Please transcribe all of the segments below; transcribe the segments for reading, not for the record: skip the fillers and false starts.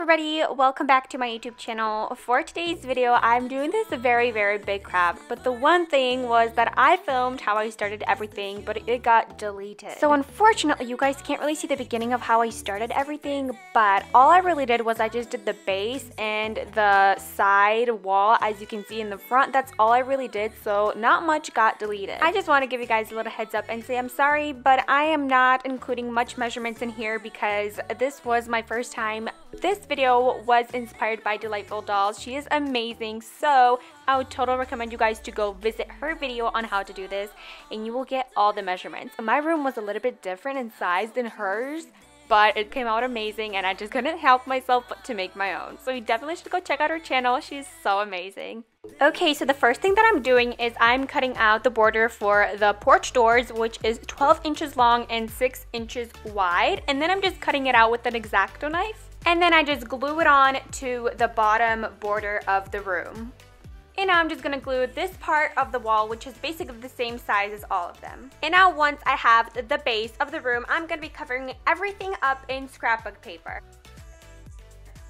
everybody, welcome back to my YouTube channel. For today's video, I'm doing this very big craft, but the one thing was that I filmed how I started everything, but it got deleted. So unfortunately, you guys can't really see the beginning of how I started everything, but all I really did was I just did the base and the side wall, as you can see in the front. That's all I really did, so not much got deleted. I just want to give you guys a little heads up and say I'm sorry, but I am not including much measurements in here because this was my first time. This video was inspired by Delightful Dolls. She is amazing, so I would totally recommend you guys to go visit her video on how to do this, and you will get all the measurements. My room was a little bit different in size than hers, but it came out amazing, and I just couldn't help myself but to make my own. So you definitely should go check out her channel. She's so amazing. Okay, so the first thing that I'm doing is I'm cutting out the border for the porch doors, which is 12 inches long and 6 inches wide, and then I'm just cutting it out with an X-Acto knife. And then I just glue it on to the bottom border of the room. And now I'm just gonna glue this part of the wall, which is basically the same size as all of them. And now once I have the base of the room, I'm gonna be covering everything up in scrapbook paper.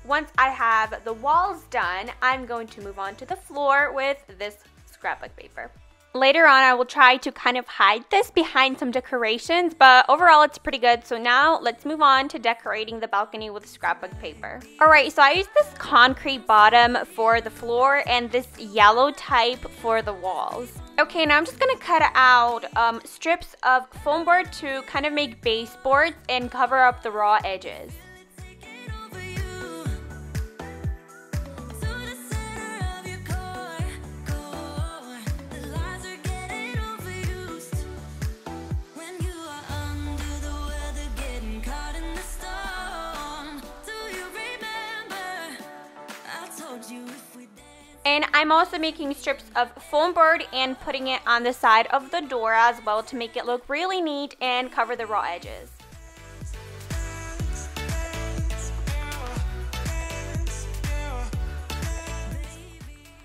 Once I have the walls done, I'm going to move on to the floor with this scrapbook paper. Later on, I will try to kind of hide this behind some decorations, but overall it's pretty good. So now let's move on to decorating the balcony with scrapbook paper. Alright, so I used this concrete bottom for the floor and this yellow type for the walls. Okay, now I'm just gonna cut out strips of foam board to kind of make baseboards and cover up the raw edges. And I'm also making strips of foam board and putting it on the side of the door as well to make it look really neat and cover the raw edges.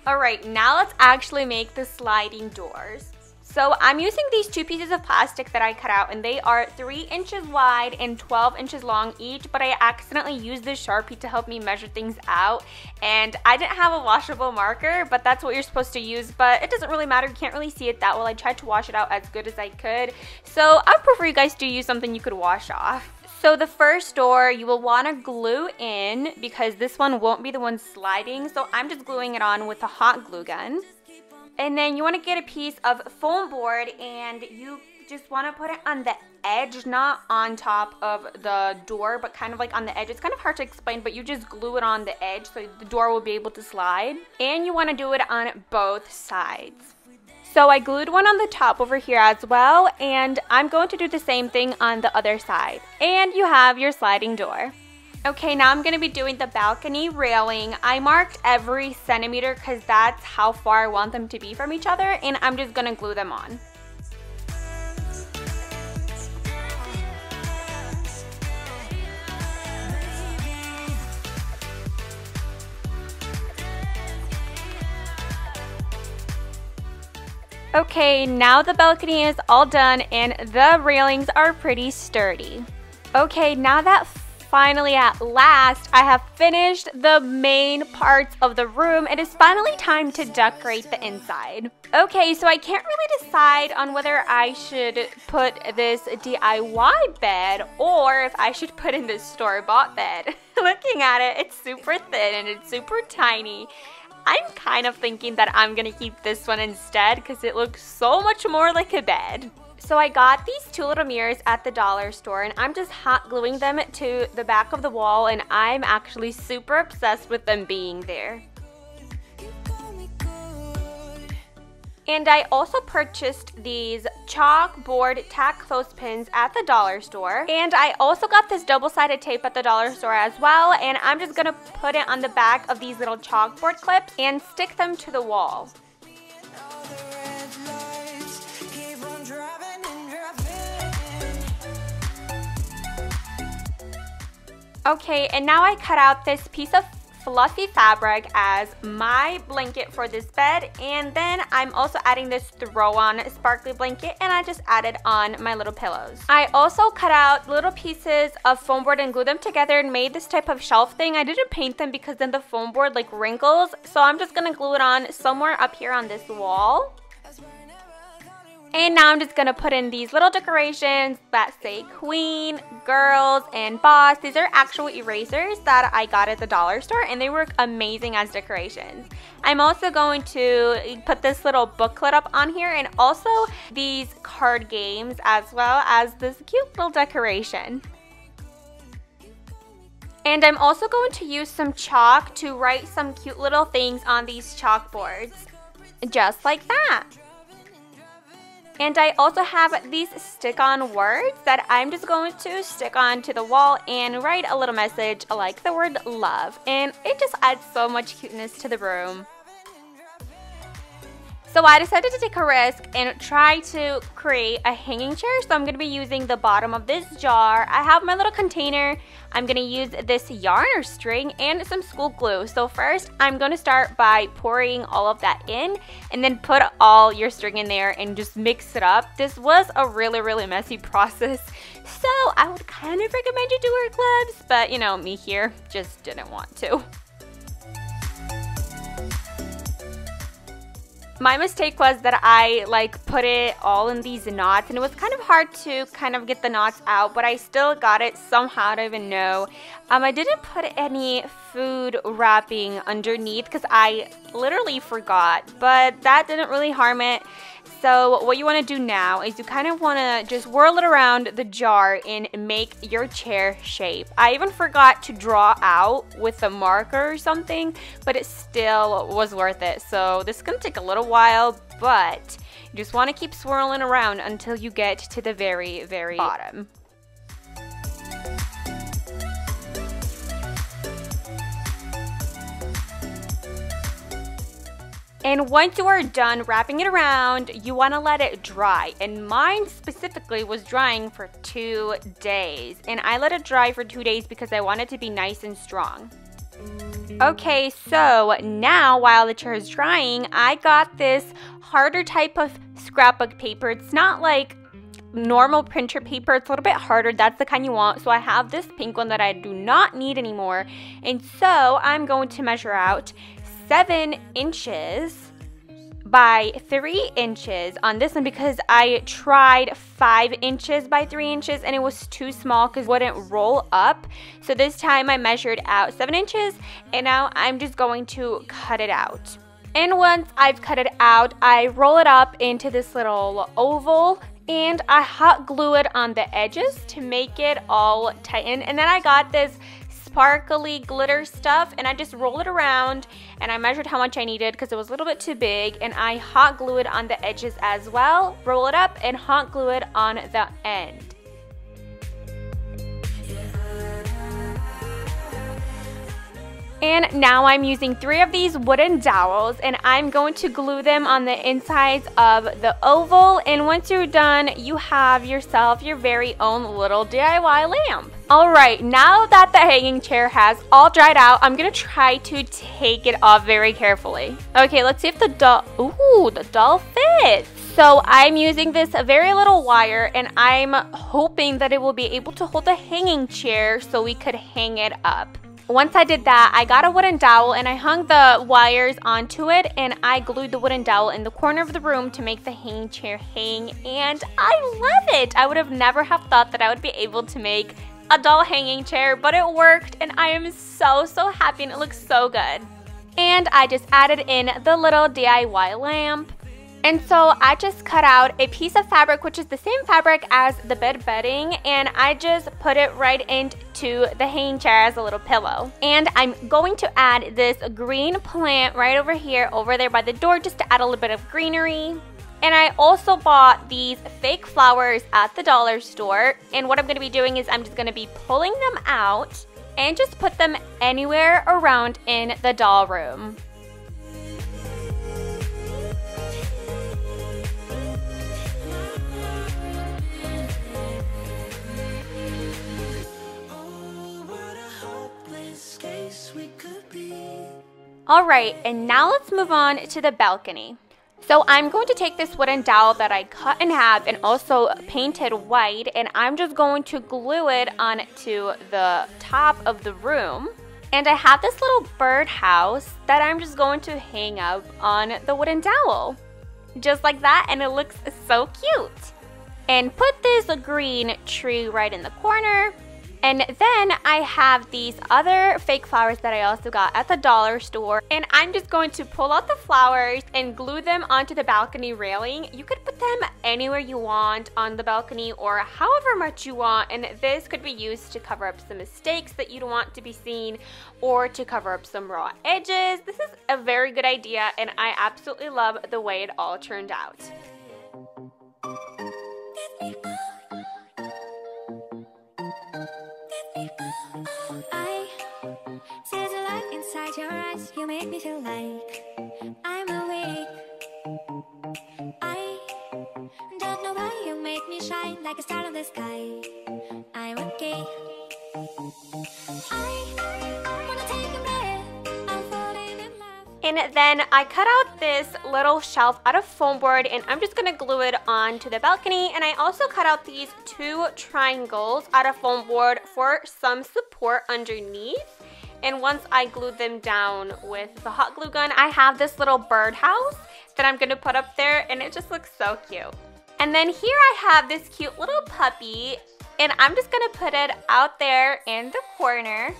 Alright, now let's actually make the sliding doors. So I'm using these two pieces of plastic that I cut out, and they are 3 inches wide and 12 inches long each, but I accidentally used this Sharpie to help me measure things out, and I didn't have a washable marker, but that's what you're supposed to use, but it doesn't really matter. You can't really see it that well. I tried to wash it out as good as I could, so I would prefer you guys to use something you could wash off. So the first door you will want to glue in because this one won't be the one sliding, so I'm just gluing it on with a hot glue gun. And then you want to get a piece of foam board and you just want to put it on the edge, not on top of the door, but kind of like on the edge. It's kind of hard to explain, but you just glue it on the edge so the door will be able to slide. And you want to do it on both sides. So I glued one on the top over here as well, and I'm going to do the same thing on the other side. And you have your sliding door. Okay, now I'm going to be doing the balcony railing. I marked every centimeter because that's how far I want them to be from each other, and I'm just going to glue them on. Okay, now the balcony is all done and the railings are pretty sturdy. Okay, now that finally, at last, I have finished the main parts of the room. It is finally time to decorate the inside. Okay, so I can't really decide on whether I should put this DIY bed or if I should put in this store-bought bed. Looking at it, it's super thin and it's super tiny. I'm kind of thinking that I'm gonna keep this one instead because it looks so much more like a bed. So I got these two little mirrors at the dollar store, and I'm just hot gluing them to the back of the wall, and I'm actually super obsessed with them being there. And I also purchased these chalkboard tack clothespins at the dollar store. And I also got this double-sided tape at the dollar store as well, and I'm just gonna put it on the back of these little chalkboard clips and stick them to the wall. Okay, and now I cut out this piece of fluffy fabric as my blanket for this bed, and then I'm also adding this throw-on sparkly blanket, and I just added on my little pillows. I also cut out little pieces of foam board and glued them together and made this type of shelf thing. I didn't paint them because then the foam board like wrinkles, so I'm just gonna glue it on somewhere up here on this wall. And now I'm just gonna put in these little decorations that say Queen, Girls, and Boss. These are actual erasers that I got at the dollar store, and they work amazing as decorations. I'm also going to put this little booklet up on here, and also these card games, as well as this cute little decoration. And I'm also going to use some chalk to write some cute little things on these chalkboards, just like that. And I also have these stick-on words that I'm just going to stick onto the wall and write a little message like the word love. And it just adds so much cuteness to the room. So I decided to take a risk and try to create a hanging chair. So I'm going to be using the bottom of this jar. I have my little container. I'm going to use this yarn or string and some school glue. So first I'm going to start by pouring all of that in and then put all your string in there and just mix it up. This was a really messy process. So I would kind of recommend you do wear gloves, but you know, me here just didn't want to. My mistake was that I put it all in these knots, and it was kind of hard to get the knots out, but I still got it somehow. I don't even know. I didn't put any food wrapping underneath because I literally forgot, but that didn't really harm it. So what you want to do now is you kind of want to just whirl it around the jar and make your chair shape. I even forgot to draw out with a marker or something, but it still was worth it. So this is going to take a little while, but you just want to keep swirling around until you get to the very bottom. And once you are done wrapping it around, you want to let it dry. And mine specifically was drying for 2 days. And I let it dry for 2 days because I want it to be nice and strong. Okay, so now while the chair is drying, I got this harder type of scrapbook paper. It's not like normal printer paper. It's a little bit harder. That's the kind you want. So I have this pink one that I do not need anymore. And so I'm going to measure out 7 inches by 3 inches on this one because I tried 5 inches by 3 inches and it was too small because it wouldn't roll up. So this time I measured out 7 inches, and now I'm just going to cut it out. And once I've cut it out, I roll it up into this little oval, and I hot glue it on the edges to make it all tighten. And then I got this sparkly glitter stuff, and I just roll it around, and I measured how much I needed because it was a little bit too big, and I hot glue it on the edges as well, roll it up and hot glue it on the end. And now I'm using 3 of these wooden dowels, and I'm going to glue them on the insides of the oval. And once you're done, you have yourself your very own little DIY lamp. Alright, now that the hanging chair has all dried out, I'm going to try to take it off very carefully. Okay, let's see if the doll fits. So I'm using this very little wire, and I'm hoping that it will be able to hold the hanging chair so we could hang it up. Once I did that, I got a wooden dowel and I hung the wires onto it, and I glued the wooden dowel in the corner of the room to make the hanging chair hang, and I love it! I would have never have thought that I would be able to make a doll hanging chair, but it worked, and I am so happy, and it looks so good. And I just added in the little DIY lamp. And so I just cut out a piece of fabric, which is the same fabric as the bed bedding, and I just put it right into the hanging chair as a little pillow. And I'm going to add this green plant right over here, over there by the door, just to add a little bit of greenery. And I also bought these fake flowers at the dollar store, and what I'm going to be doing is I'm just going to be pulling them out and just put them anywhere around in the doll room. We could be Alright, and now let's move on to the balcony. So I'm going to take this wooden dowel that I cut in half and also painted white, and I'm just going to glue it onto the top of the room. And I have this little birdhouse that I'm just going to hang up on the wooden dowel. Just like that, and it looks so cute. And put this green tree right in the corner. And then I have these other fake flowers that I also got at the dollar store. And I'm just going to pull out the flowers and glue them onto the balcony railing. You could put them anywhere you want on the balcony or however much you want. And this could be used to cover up some mistakes that you don't want to be seen or to cover up some raw edges. This is a very good idea, and I absolutely love the way it all turned out. Your eyes, you make me feel like I'm awake. I don't know why you make me shine like a star in the sky. I'm okay. I wanna take a breath. I'm falling in love. And then I cut out this little shelf out of foam board, and I'm just gonna glue it onto the balcony. And I also cut out these 2 triangles out of foam board for some support underneath. And once I glued them down with the hot glue gun, I have this little birdhouse that I'm gonna put up there, and it just looks so cute. And then here I have this cute little puppy, and I'm just gonna put it out there in the corner.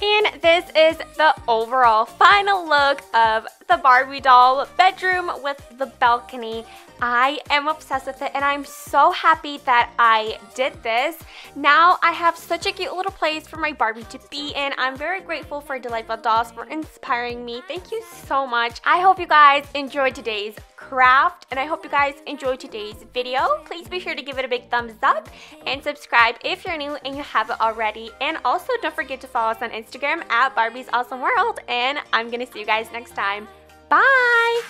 And this is the overall final look of the Barbie doll bedroom with the balcony. I am obsessed with it, and I'm so happy that I did this. Now I have such a cute little place for my Barbie to be in. I'm very grateful for Delightful Dolls for inspiring me. Thank you so much. I hope you guys enjoyed today's craft, and I hope you guys enjoyed today's video. Please be sure to give it a big thumbs up and subscribe if you're new and you haven't already. And also don't forget to follow us on Instagram at Barbie's Awesome World, and I'm gonna see you guys next time. Bye!